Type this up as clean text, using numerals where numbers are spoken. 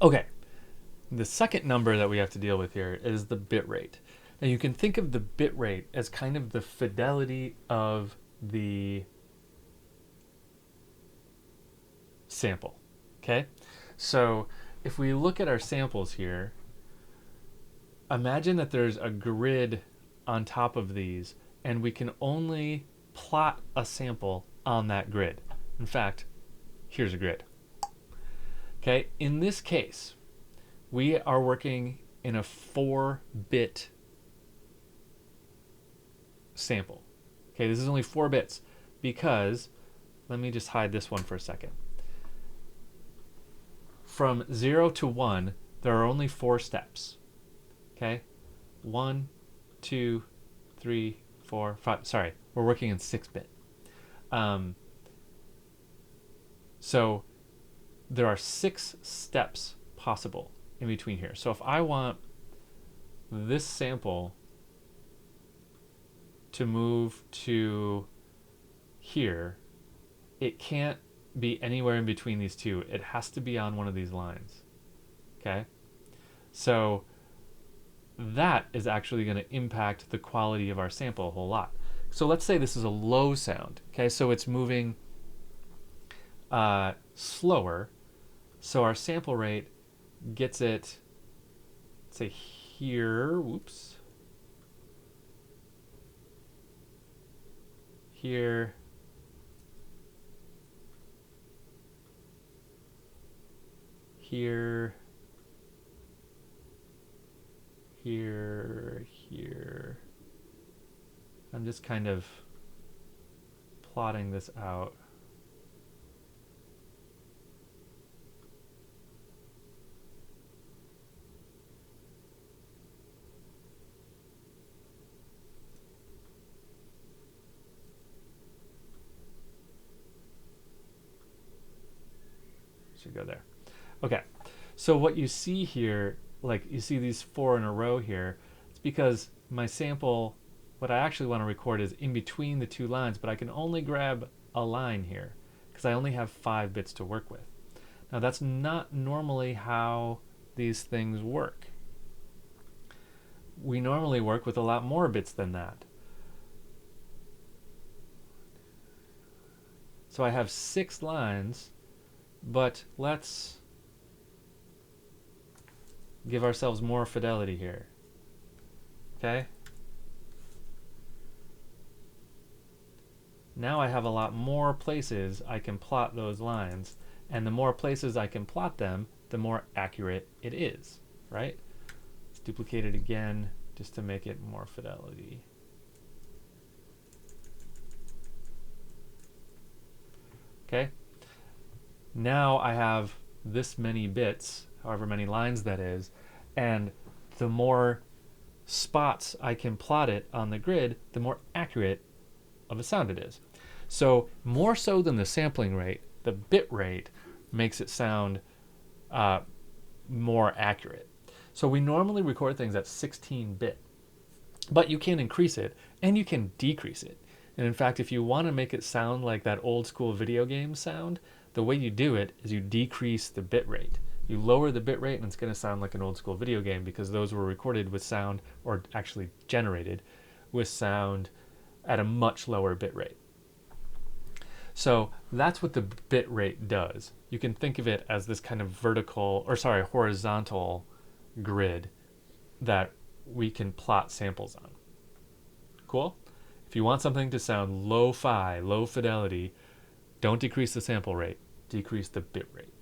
Okay, the second number that we have to deal with here is the bit rate. Now you can think of the bit rate as kind of the fidelity of the sample. Okay, so if we look at our samples here, imagine that there's a grid on top of these, and we can only plot a sample on that grid. In fact, here's a grid. Okay, in this case, we are working in a 4-bit sample. Okay, this is only 4 bits because, let me just hide this one for a second. From 0 to 1, there are only 4 steps. Okay, 1, 2, 3, 4, 5. Sorry, we're working in 6-bit. So there are 6 steps possible in between here. So if I want this sample to move to here, it can't be anywhere in between these two. It has to be on one of these lines. Okay? So that is actually going to impact the quality of our sample a whole lot. So let's say this is a low sound. Okay, so it's moving slower. So our sample rate gets it, say here, whoops, here, here, here, here. I'm just kind of plotting this out. Should go there. Okay, so what you see here, like you see these 4 in a row here, it's because my sample, what I actually want to record is in between the 2 lines, but I can only grab a line here because I only have 5 bits to work with. Now that's not normally how these things work. We normally work with a lot more bits than that. So I have 6 lines, but let's give ourselves more fidelity here. Okay? Now I have a lot more places I can plot those lines, and the more places I can plot them, the more accurate it is, right? Let's duplicate it again just to make it more fidelity. Okay? Now I have this many bits, however many lines that is, and the more spots I can plot it on the grid, the more accurate of a sound it is. So more so than the sampling rate, the bit rate makes it sound more accurate. So we normally record things at 16-bit, but you can increase it and you can decrease it. And in fact, if you want to make it sound like that old school video game sound, the way you do it is you decrease the bit rate. You lower the bit rate and it's going to sound like an old school video game because those were recorded with sound, or actually generated with sound at a much lower bit rate. So that's what the bit rate does. You can think of it as this kind of horizontal grid that we can plot samples on. Cool? If you want something to sound lo-fi, low fidelity, don't decrease the sample rate, decrease the bit rate.